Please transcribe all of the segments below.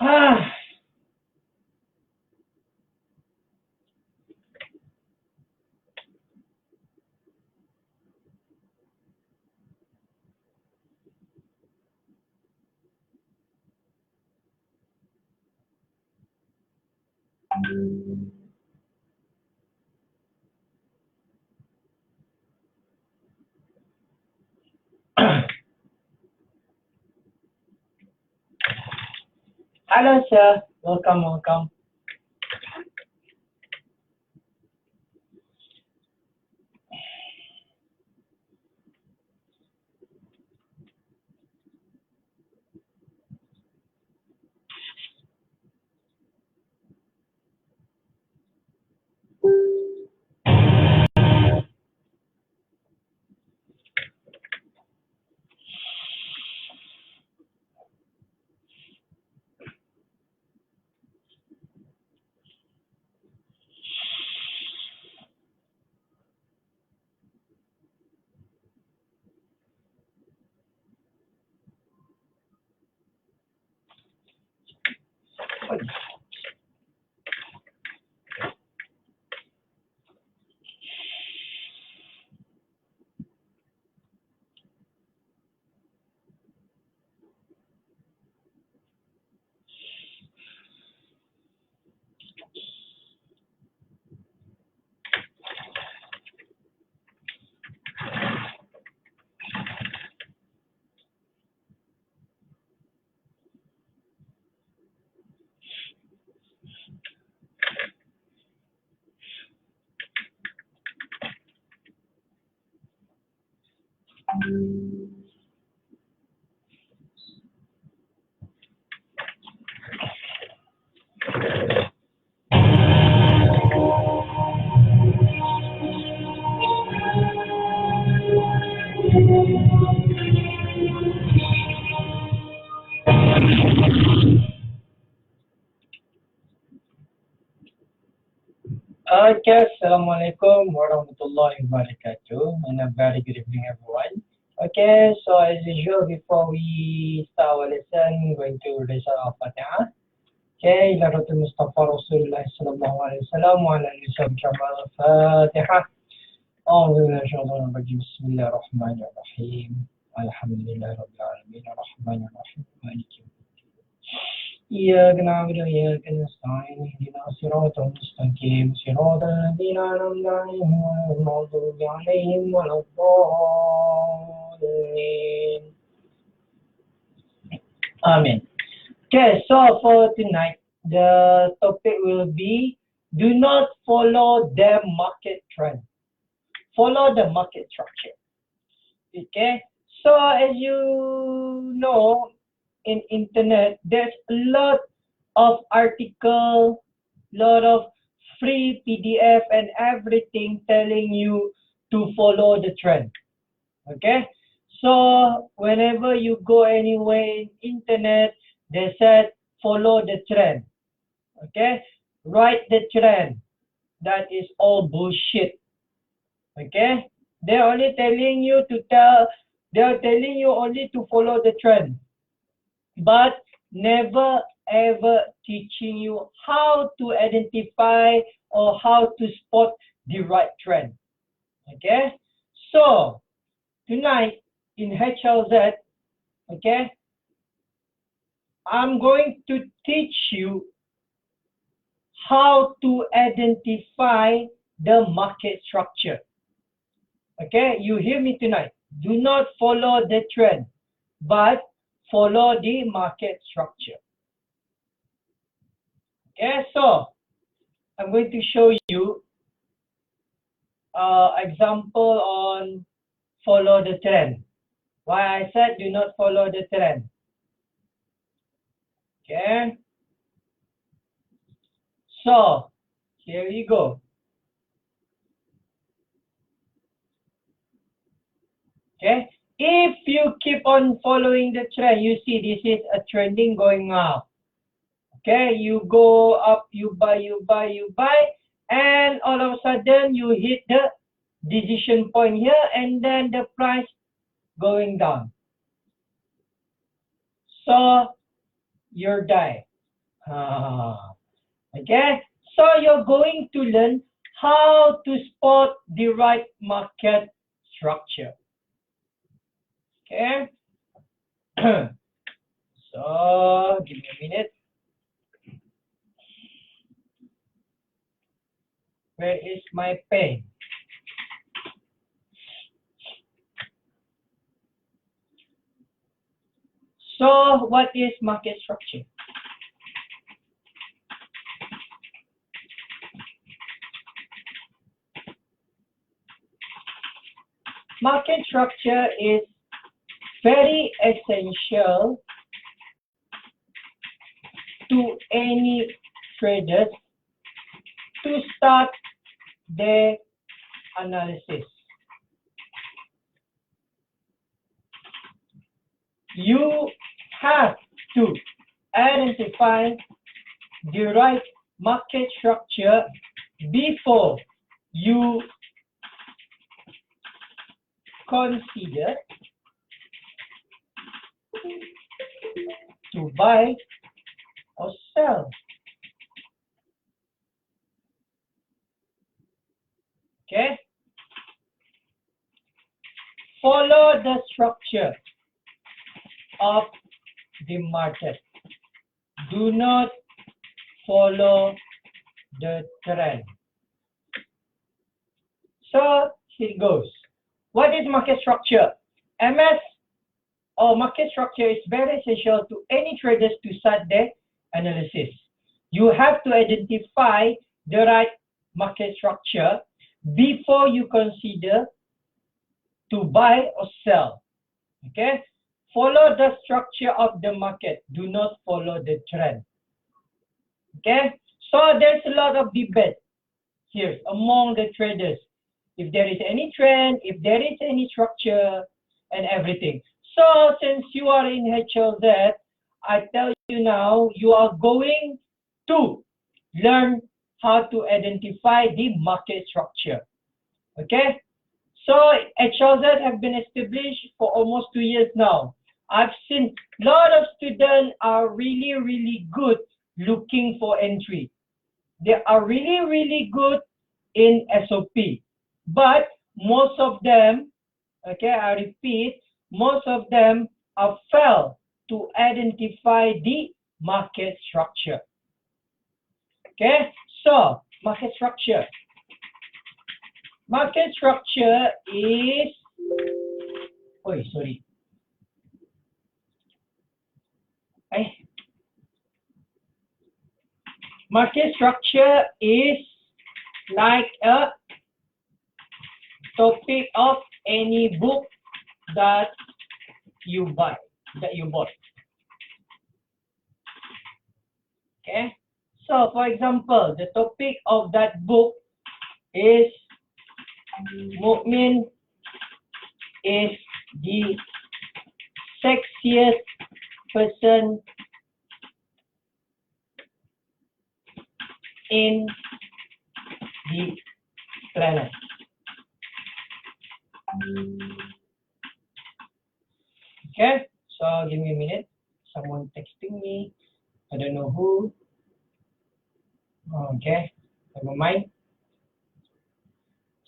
Ah, hello, sir. Welcome, welcome. Okay, Assalamualaikum warahmatullahi wabarakatuh, and a very good evening, everyone. Okay, so as usual, before we start our lesson, going to raise our Fatiha. Okay, ila Rasul Mustafa Rasulullah sallallahu alaihi wasallam wa ala alihi wa Fatiha. أعوذ بالله من الشيطان الرجيم بسم الله الرحمن الرحيم الحمد لله رب العالمين الرحمن الرحيم مالك يوم الدين إياك نعبد وإياك نستعين اهدنا الصراط المستقيم صراط الذين أنعمت عليهم غير المغضوب عليهم ولا الضالين Amen. Okay, so for tonight, the topic will be do not follow the market trend. Follow the market structure. Okay, so as you know, in internet, there's a lot of article, lot of free PDF and everything telling you to follow the trend. Okay, so whenever you go anywhere in internet, they said follow the trend. Okay, write the trend. That is all bullshit. Okay, they're only telling you they're telling you only to follow the trend, but never ever teaching you how to identify or how to spot the right trend. Okay, so tonight in HLZ, okay, I'm going to teach you how to identify the market structure. Okay, you hear me tonight. Do not follow the trend, but follow the market structure. Okay, so I'm going to show you example on follow the trend. Why I said do not follow the trend. Okay, so here you go. Okay, if you keep on following the trend, you see this is a trending going up. Okay, you go up, you buy, and all of a sudden you hit the decision point here, and then the price going down. So you're die. Okay, so you're going to learn how to spot the right market structure. Okay. So give me a minute. Where is my pen? So what is market structure? Market structure is very essential to any traders to start their analysis. You have to identify the right market structure before you consider to buy or sell. Okay? Follow the structure of the market. Do not follow the trend. So here goes. What is market structure? MS or market structure is very essential to any traders to start their analysis. You have to identify the right market structure before you consider to buy or sell. Okay? Follow the structure of the market. Do not follow the trend. Okay? So there's a lot of debate here among the traders. If there is any trend, if there is any structure and everything. So since you are in HLZ, I tell you now, you are going to learn how to identify the market structure. Okay? So HLZ have been established for almost 2 years now. I've seen a lot of students are really, really good looking for entry. They are really, really good in SOP. But most of them, okay, I repeat, most of them have failed to identify the market structure. Okay, so market structure. Market structure is, market structure is like a topic of any book that you buy, that you bought. Okay, so for example, the topic of that book is Mukmin is the sexiest person in the planet. Okay, so give me a minute. Someone texting me. I don't know who. Okay, never mind.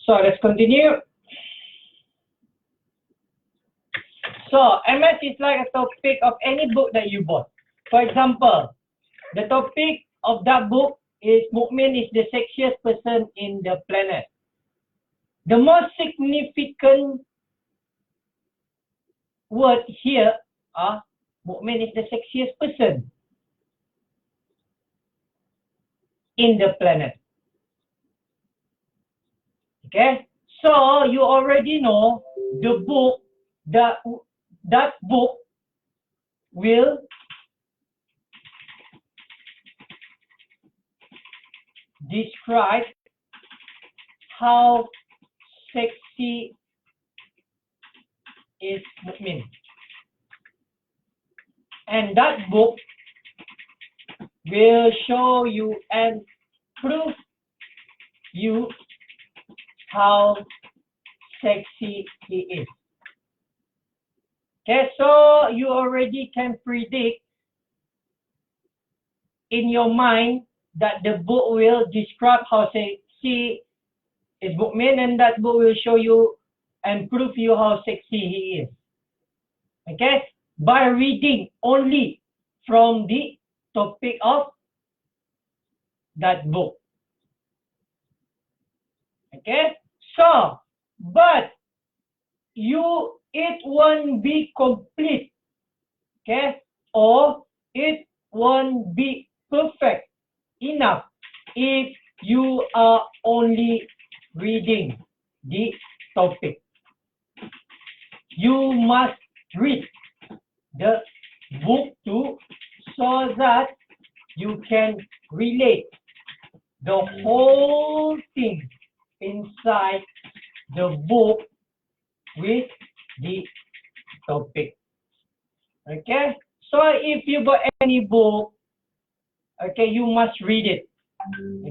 So let's continue. So MS is like a topic of any book that you bought. For example, the topic of that book is Mukmin is the sexiest person in the planet. The most significant word here are Mukmin is the sexiest person in the planet. Okay, so you already know the book, that book will describe how sexy is Mukmin. And that book will show you and prove you how sexy he is. Okay, so you already can predict in your mind that the book will describe how sexy his bookman, and that book will show you and prove you how sexy he is. Okay, by reading only from the topic of that book. Okay, so but it won't be complete. Okay, or it won't be perfect enough if you are only reading the topic. You must read the book too, so that you can relate the whole thing inside the book with the topic. Okay, so if you got any book, okay, you must read it.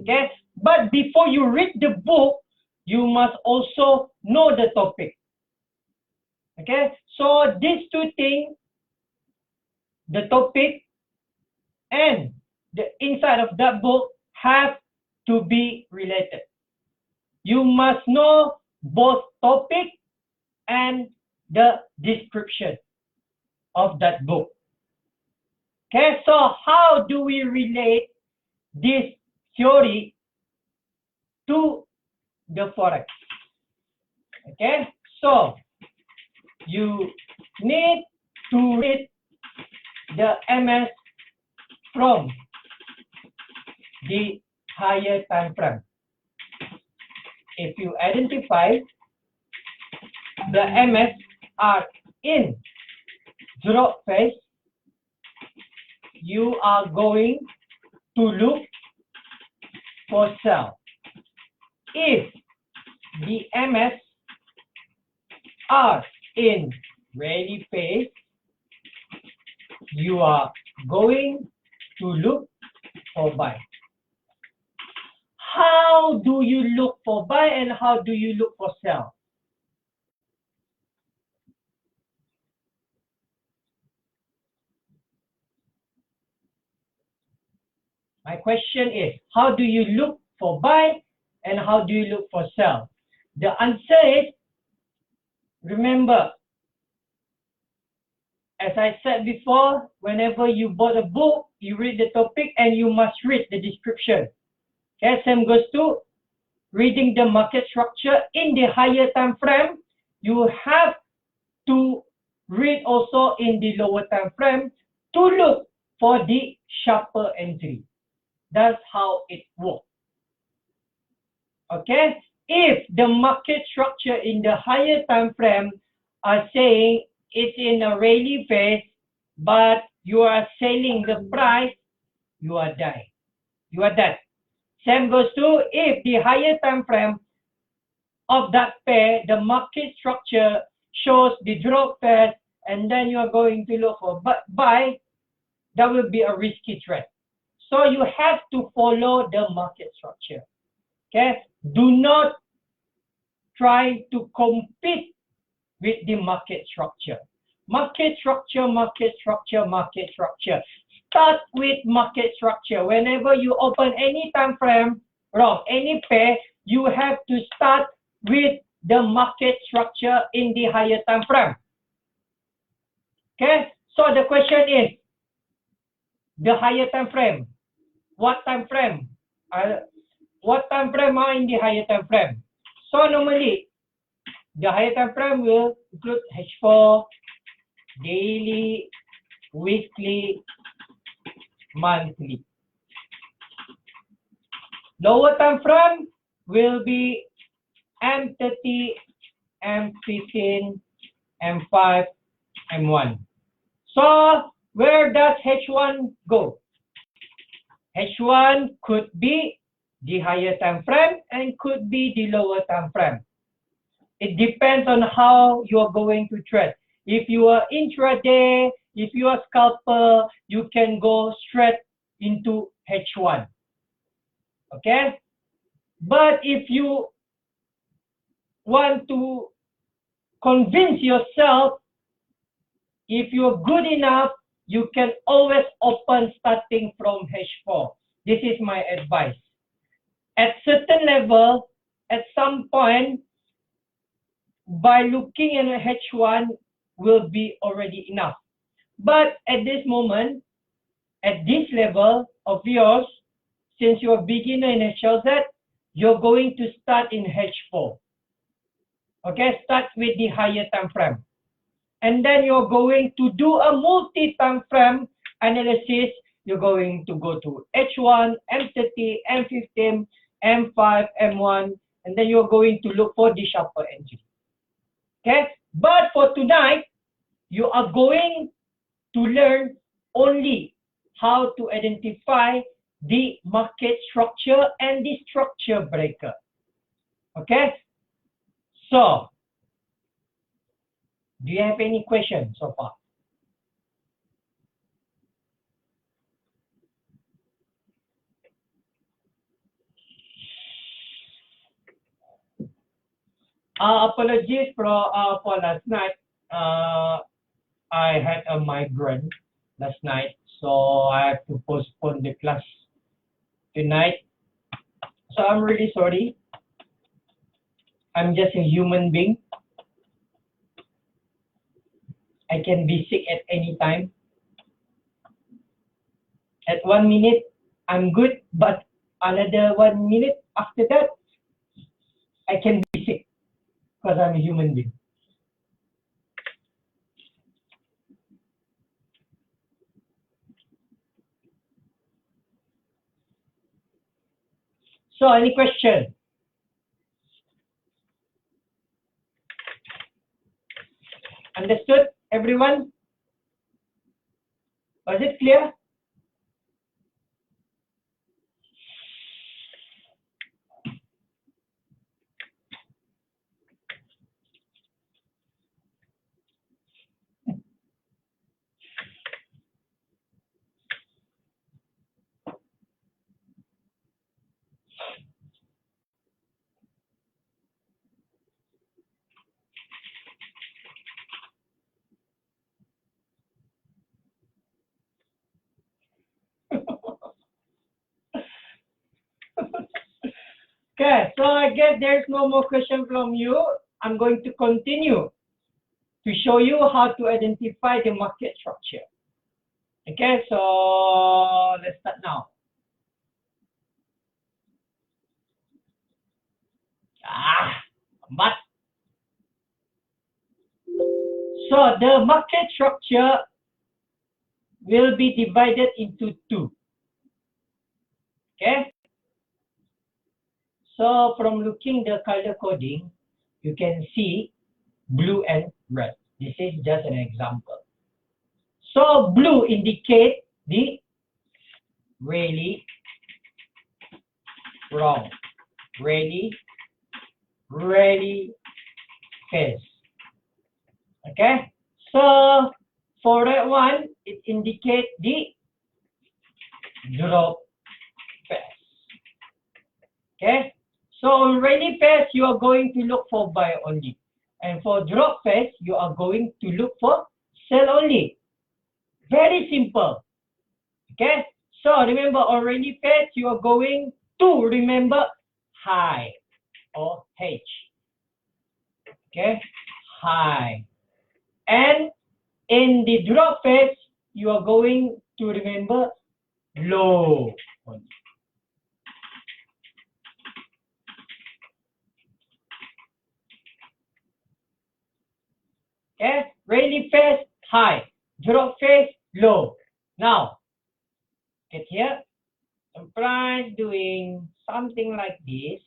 Okay, but before you read the book, you must also know the topic. Okay, so these two things, the topic and the inside of that book, have to be related. You must know both topic and the description of that book. Okay, so how do we relate this theory to the forex? Okay, so you need to read the MS from the higher time frame. If you identify the MS are in drop phase, you are going to look for sell. If the MS are in rally phase, you are going to look for buy. How do you look for buy and how do you look for sell? My question is, how do you look for buy and how do you look for sell? The answer is, remember, as I said before, whenever you bought a book, you read the topic and you must read the description. Okay, same goes to reading the market structure in the higher time frame. You have to read also in the lower time frame to look for the sharper entry. That's how it works. Okay, if the market structure in the higher time frame are saying it's in a rally phase, but you are selling the price, you are dying. You are dead. Same goes to if the higher time frame of that pair, the market structure shows the drop phase, and then you are going to look for buy, that will be a risky trade. So you have to follow the market structure. Okay, do not try to compete with the market structure. Market structure, market structure, market structure. Start with market structure. Whenever you open any time frame, any pair, you have to start with the market structure in the higher time frame. Okay, so the question is, the higher time frame, what time frame? What time frame are in the higher time frame? So normally, the higher time frame will include H4, daily, weekly, monthly. Lower time frame will be M30, M15, M5, M1. So where does H1 go? H1 could be the higher time frame and could be the lower time frame. It depends on how you are going to trade. If you are intraday, if you are scalper, you can go straight into H1. Okay? But if you want to convince yourself if you're good enough, you can always open starting from H4. This is my advice. At certain level, at some point, by looking at H1 will be already enough. But at this moment, at this level of yours, since you're a beginner in HLZ, you're going to start in H4. Okay, start with the higher time frame. And then you're going to do a multi-time frame analysis. You're going to go to H1, M30, M15, M5, M1, and then you're going to look for the sharper entry. Okay, but for tonight, you are going to learn only how to identify the market structure and the structure breaker. Okay, so do you have any questions so far? Apologies for last night. I had a migraine last night, so I have to postpone the class tonight. So I'm really sorry. I'm just a human being. I can be sick at any time. At 1 minute, I'm good, but another 1 minute after that, I can be sick because I'm a human being. So, any question? Understood, everyone? Was it clear? Okay, so I guess there's no more question from you. I'm going to continue to show you how to identify the market structure. Okay, so let's start now. But so the market structure will be divided into two. Okay. So from looking the color coding, you can see blue and red. This is just an example. So blue indicate the really wrong, really fast. Okay. So for that one, it indicates the drop fast. Okay. So really fast, you are going to look for buy only. And for drop fast, you are going to look for sell only. Very simple. Okay. So remember, already fast, you are going to remember high or H. Okay. High. And in the drop phase, you are going to remember low. Okay, really fast, high. Drop phase, low. Now, get here. I'm trying doing something like this.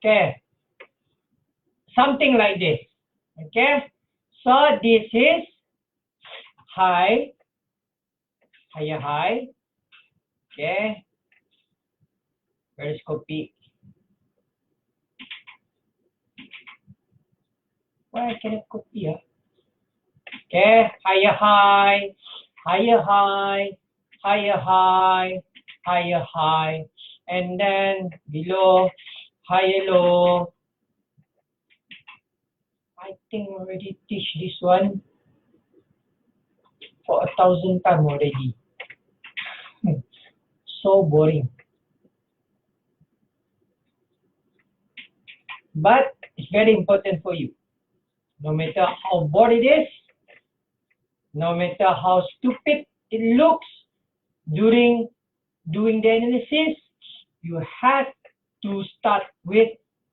Okay, something like this. Okay, so this is high, higher high. Okay, where is copy? Why I cannot copy? Okay, higher high, higher high, higher high, higher high, and then below higher low. I think already teach this one for 1,000 times already. So boring. But it's very important for you. No matter how bored it is, no matter how stupid it looks during doing the analysis, you have to start with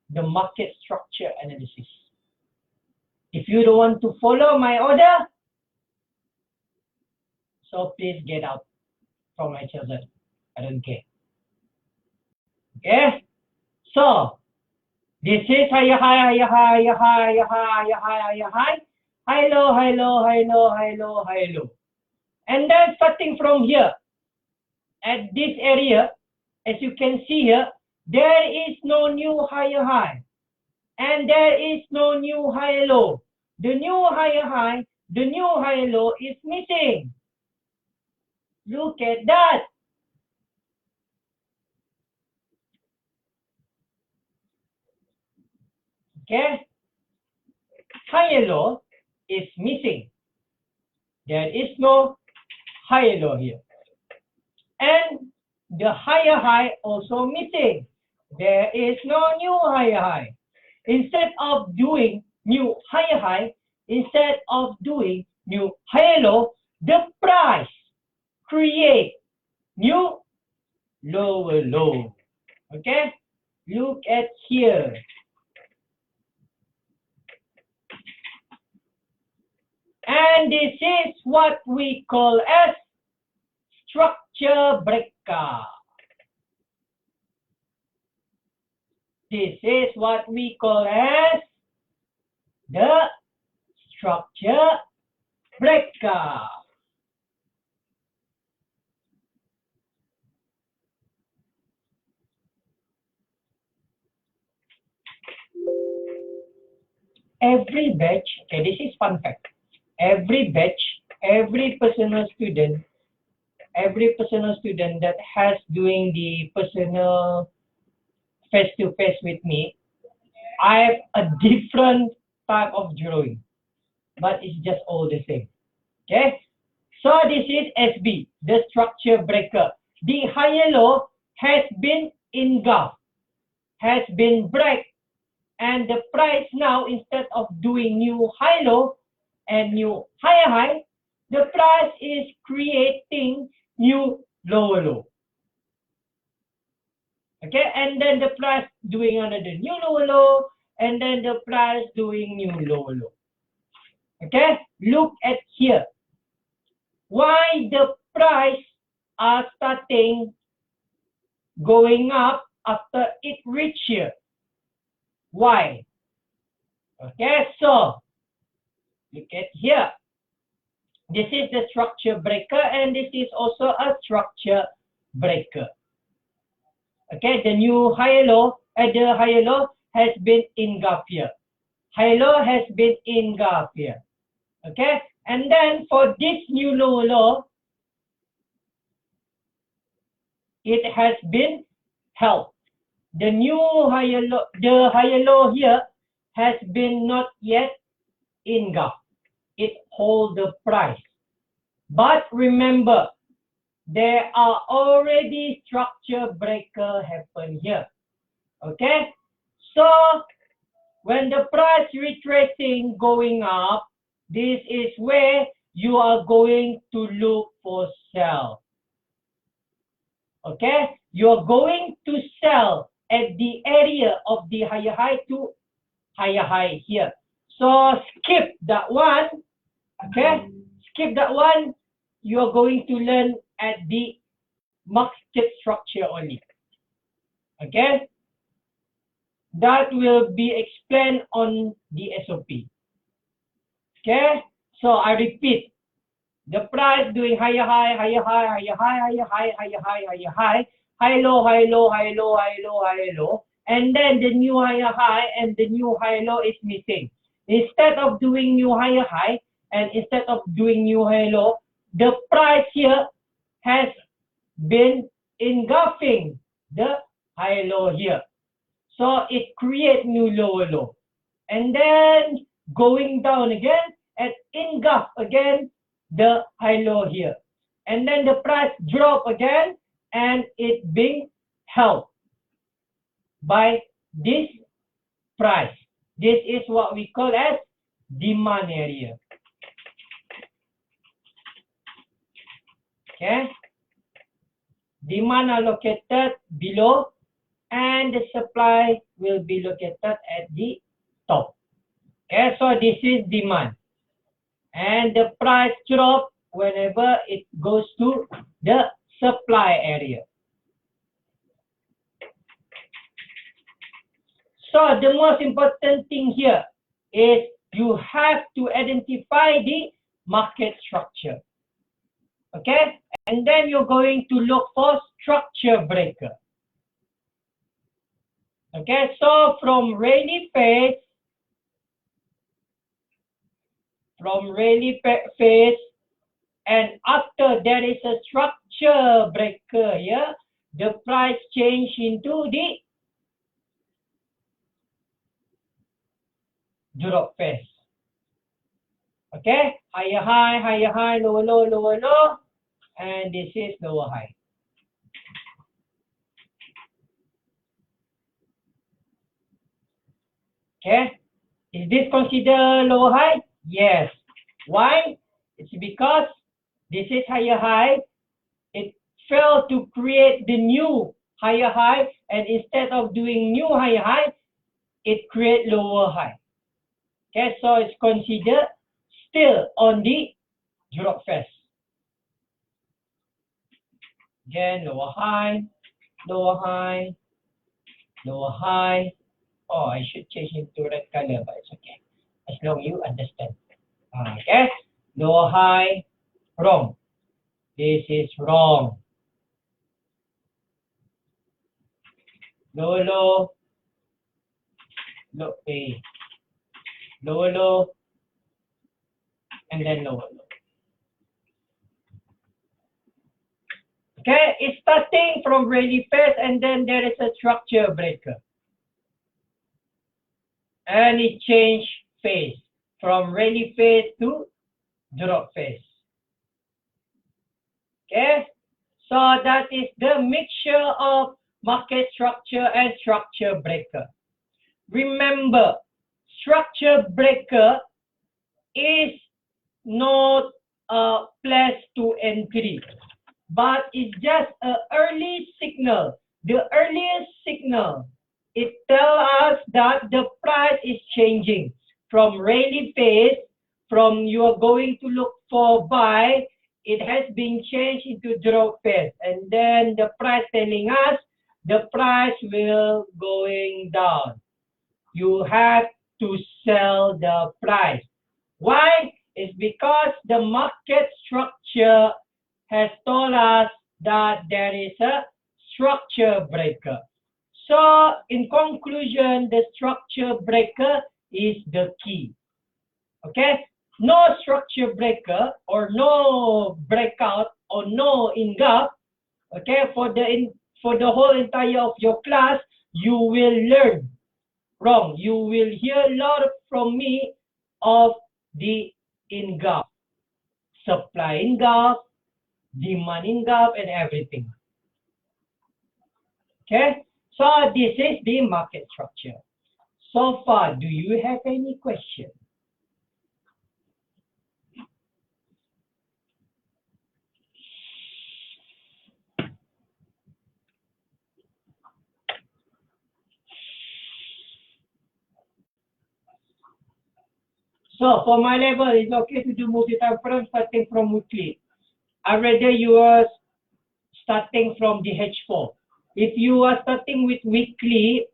the market structure analysis. If you don't want to follow my order, so please get out from my children. I don't care. Okay? So, this is higher high, higher high, higher high, higher high, higher high, higher high, high low, high low, high low, high low, high low. And then starting from here, at this area, as you can see here, there is no new higher high. And there is no new higher low. The new higher high, the new higher low is missing. Look at that. Okay? Higher low is missing. There is no higher low here. And the higher high also missing. There is no new higher high. Instead of doing new higher high, instead of doing new higher low, the price create new lower low. Okay? Look at here. And this is what we call as structure breaker. This is what we call as the structure breaker. Every batch, okay, this is fun fact. Every batch, every personal student that has doing the personal face-to-face with me, I have a different type of drawing, but it's just all the same. Okay, so this is SB, the structure breaker. The higher low has been engulfed, has been break, and the price now, instead of doing new high low and new higher high, the price is creating new lower low. Okay, and then the price doing another new lower low, and then the price doing new lower low. Okay, look at here. Why the price are starting going up after it reach here? Why? Okay, so look at here. This is the structure breaker, and this is also a structure breaker. Okay, the new higher low, the higher low has been engulfed here. Higher low has been engulfed here. Okay, and then for this new lower low, it has been held. The new higher low, the higher low here has been not yet engulfed. It holds the price. But remember, there are already structure breaker happen here. Okay, so when the price retracing going up, this is where you are going to look for sell. Okay, you're going to sell at the area of the higher high to higher high here. So skip that one. Okay, skip that one. You're going to learn at the market structure only. Okay, that will be explained on the SOP. Okay, so I repeat, the price doing higher high, higher high, higher high, higher high, higher high, higher high, high low, high low, high low, high low, high low, and then the new higher high and the new high low is missing. Instead of doing new higher high and instead of doing new high low, the price here has been engulfing the high low here. So it creates new lower low. And then going down again and engulf again the high low here. And then the price drop again and it being held by this price. This is what we call as demand area. Okay. Demand are located below and the supply will be located at the top. Okay, so this is demand. And the price drop whenever it goes to the supply area. So the most important thing here is you have to identify the market structure. Okay, and then you're going to look for structure breaker. Okay, so from Rayleigh phase, and after there is a structure breaker here, the price change into the drop phase. Okay, higher high, lower low, lower low, and this is lower high. Okay, is this considered lower high? Yes. Why? It's because this is higher high. It failed to create the new higher high, and instead of doing new higher high, it create lower high. Okay, so it's considered still on the drop phase. Again, lower high, lower high, lower high. Oh, I should change it to red color, but it's okay. As long as you understand. Okay, lower high, wrong. This is wrong. Lower low, lower low, and then lower low. Okay, it's starting from Rayleigh phase and then there is a structure breaker. And it changed phase from Rayleigh phase to drop phase. Okay, so that is the mixture of market structure and structure breaker. Remember, structure breaker is not a place to entry, but it's just an early signal. The earliest signal, it tells us that the price is changing from Rayleigh phase, from you are going to look for buy, it has been changed into drop phase, and then the price telling us the price will going down. You have to sell the price. Why? It's because the market structure has told us that there is a structure breaker. So, in conclusion, the structure breaker is the key. Okay? No structure breaker or no breakout or no engulf. Okay? For the whole entire of your class, you will learn wrong. You will hear a lot from me of the engulf, supply engulf, demand engulf, and everything. Okay? So this is the market structure. So far, do you have any question? So for my level, it's okay to do multi-time frame starting from weekly. I rather you are starting from the H4. If you are starting with weekly,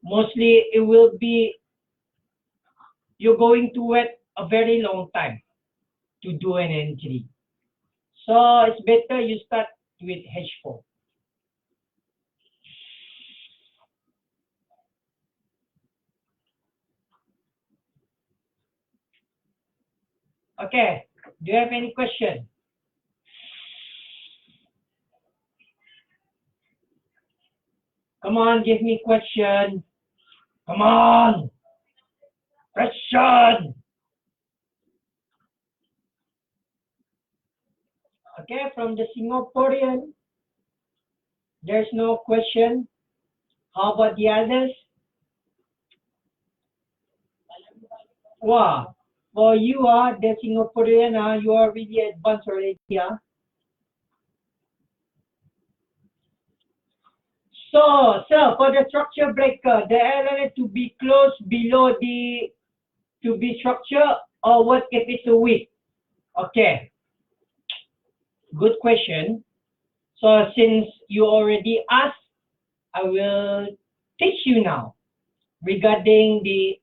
mostly it will be, you're going to wait a very long time to do an entry. So it's better you start with H4. Okay, do you have any question? Come on, give me question. Come on, question. Okay, from the Singaporean, there's no question. How about the others? Wow, for you are the Singaporean, you are really advanced already. So for the structure breaker, the element to be close below the to be structure, or what if it's a weak? Okay, good question. So since you already asked, I will teach you now regarding the,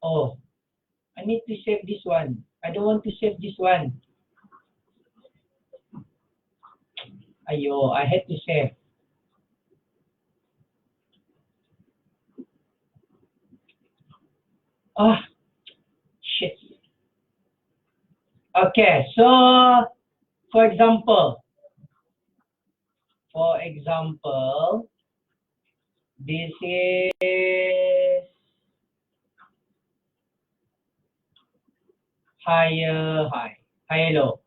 oh, I need to save this one. I don't want to save this one. Ayo, I had to save. Ah, shit. Okay, so for example, this is higher low.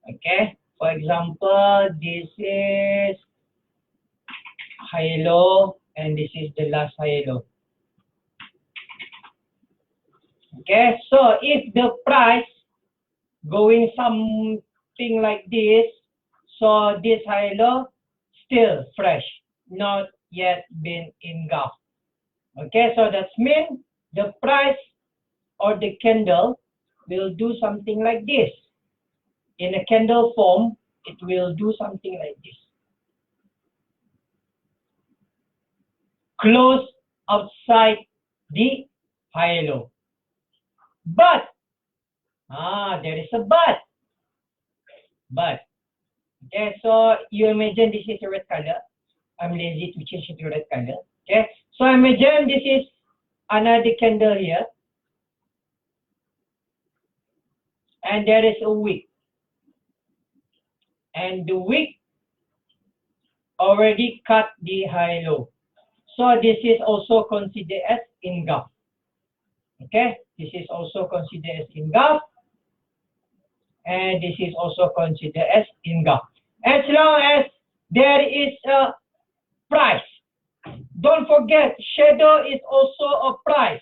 Okay, for example, this is higher low, and this is the last higher low. Okay, so if the price going something like this, so this high low still fresh, not yet been engulfed. Okay, so that means the price or the candle will do something like this. In a candle form, it will do something like this. Close outside the high low. But, there is a but. But, okay, so you imagine this is a red color. I'm lazy to change it to red color. Okay, so imagine this is another candle here, and there is a wick, and the wick already cut the high low. So this is also considered as engulf. Okay, this is also considered as engulf, and this is also considered as engulf. As long as there is a price. Don't forget, shadow is also a price.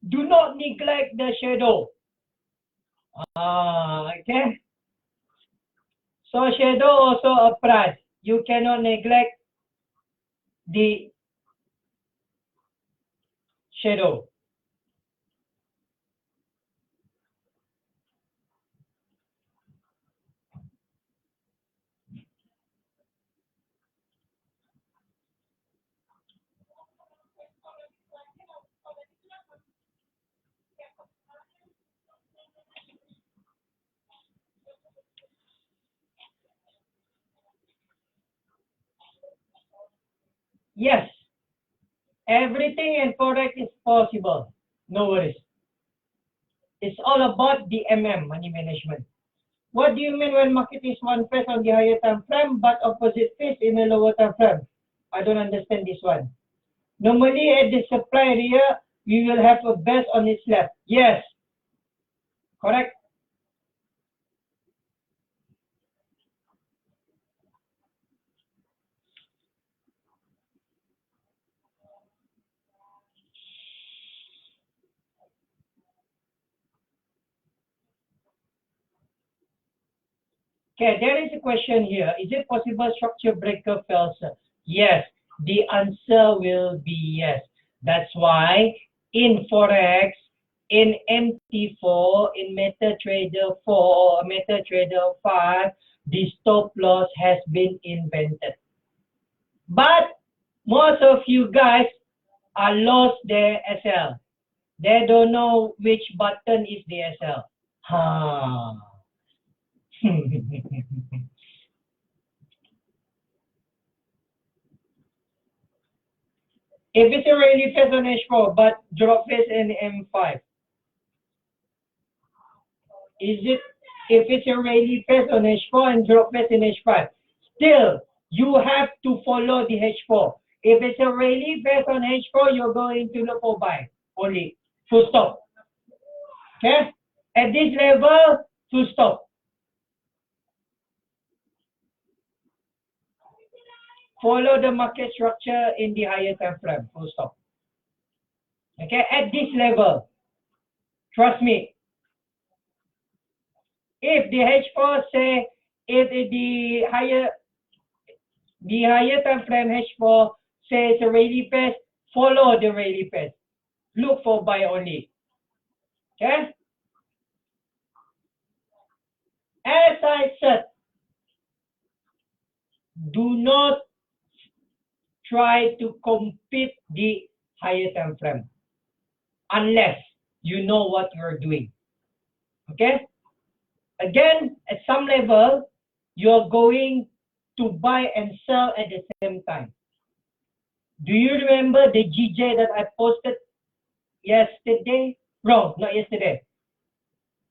Do not neglect the shadow. Okay. So shadow also a price. You cannot neglect the shadow. Yes, everything in Forex is possible. No worries. It's all about the money management. What do you mean when market is one phase on the higher time frame but opposite phase in a lower time frame? I don't understand this one. Normally at the supply area, we will have a base on its left. Yes, correct. Okay, there is a question here. Is it possible structure breaker fails? Yes, the answer will be yes. That's why in Forex, in MT4, in MetaTrader 4 or MetaTrader 5, the stop loss has been invented. But most of you guys are lost their SL. They don't know which button is the SL. Ha. If it's a really fast on H4 but drop phase in M5, is it, if it's a really fast on H4 and drop phase in H5, still you have to follow the H4. If it's a really fast on H4, you're going to look for buy only. Full stop. Okay? At this level, full stop. Follow the market structure in the higher time frame. Full stop. Okay? At this level, trust me, if the H4 say, if the higher time frame H4 says a rally path, follow the rally path. Look for buy only. Okay? As I said, do not try to compete the higher time frame unless you know what you're doing. Okay? Again, at some level, you're going to buy and sell at the same time. Do you remember the GJ that I posted yesterday? Wrong, not yesterday.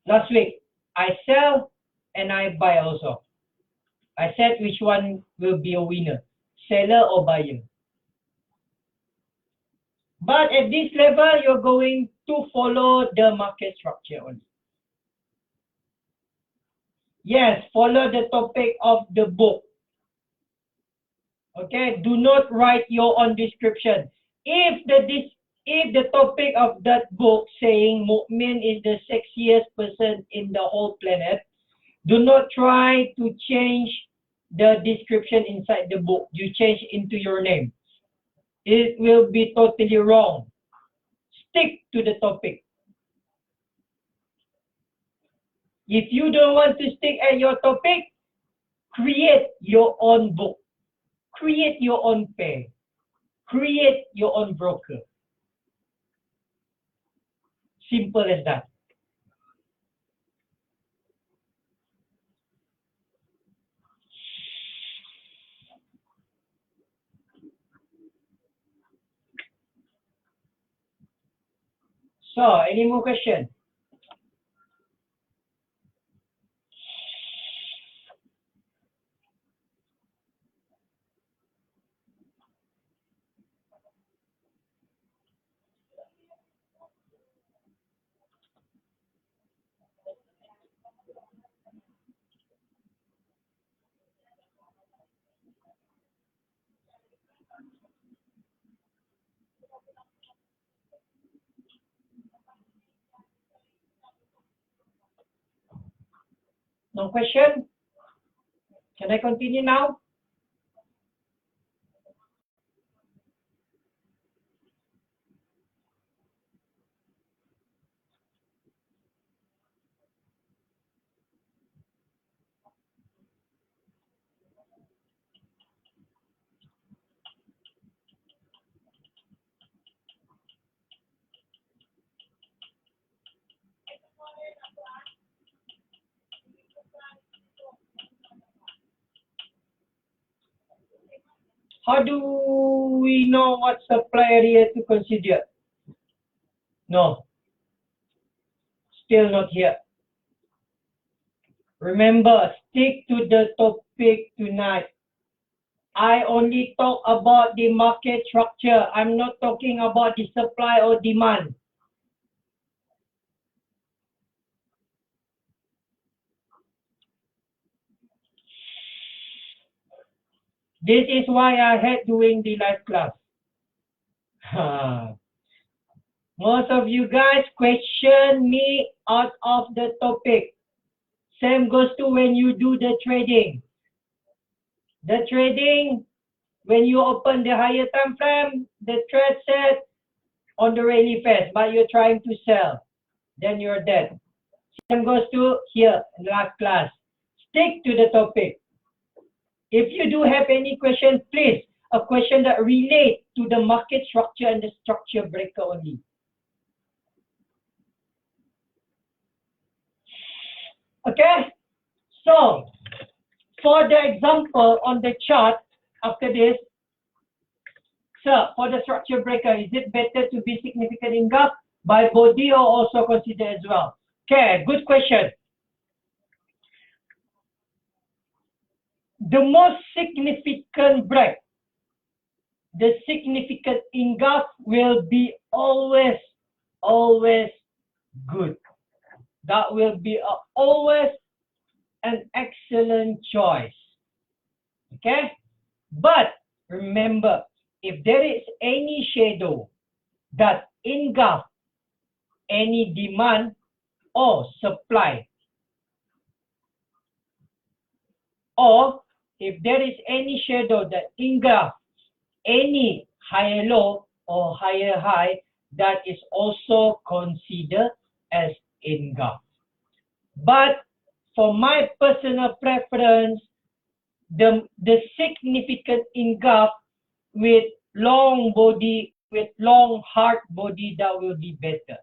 Last week. I sell and I buy also. I said which one will be a winner, seller or buyer. But at this level, you're going to follow the market structure only. Yes, follow the topic of the book. Okay, do not write your own description. If the topic of that book saying Mu'min is the sexiest person in the whole planet, do not try to change the description inside the book. You change into your name. It will be totally wrong. Stick to the topic. If you don't want to stick at your topic, create your own book. Create your own pair. Create your own broker. Simple as that. So, any more questions? No question? Can I continue now? How do we know what supply area to consider? No, still not here. Remember, stick to the topic tonight. I only talk about the market structure. I'm not talking about the supply or demand. This is why I hate doing the live class. Most of you guys question me out of the topic. Same goes to when you do the trading. The trading, when you open the higher time frame, the trade set on the rally fast, but you're trying to sell, then you're dead. Same goes to here in the last class. Stick to the topic. If you do have any questions, please, a question that relates to the market structure and the structure breaker only. Okay, so for the example on the chart after this, sir, for the structure breaker, is it better to be significant in gap by body or also consider as well? Okay, good question. The most significant break, the significant in gap will be always good. That will be always an excellent choice. Okay, but remember, if there is any shadow that engulf any demand or supply, or if there is any shadow that engulf any higher low or higher high, that is also considered as engulf. But for my personal preference, the significant engulf with long body, with long hard body, that will be better.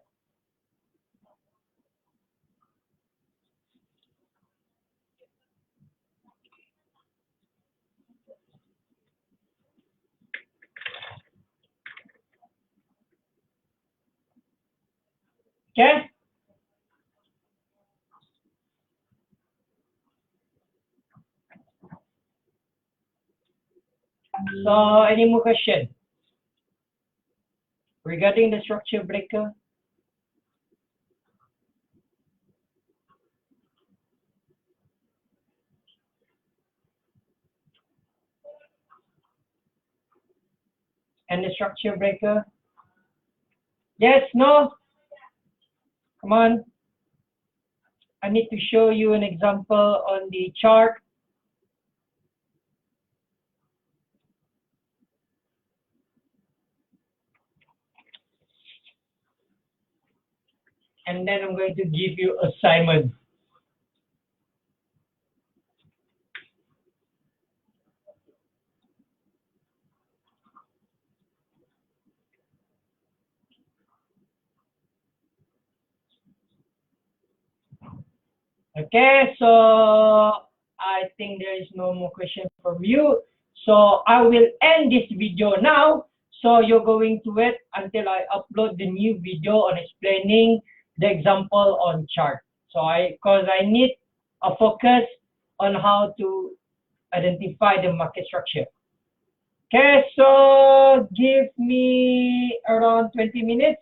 Okay? So, any more question regarding the structure breaker? And the structure breaker? Yes, no? Come on. I need to show you an example on the chart. And then I'm going to give you assignment. Okay, so I think there is no more question from you. So I will end this video now. So you're going to wait until I upload the new video on explaining the example on chart. So because I need a focus on how to identify the market structure. Okay, so give me around 20 minutes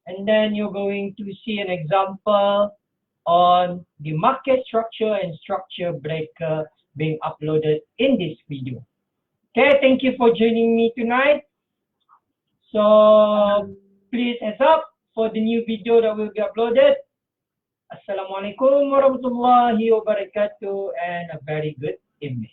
and then you're going to see an example on the market structure and structure breaker being uploaded in this video. Okay, thank you for joining me tonight. So please heads up for the new video that will be uploaded. Assalamualaikum warahmatullahi wabarakatuh and a very good evening.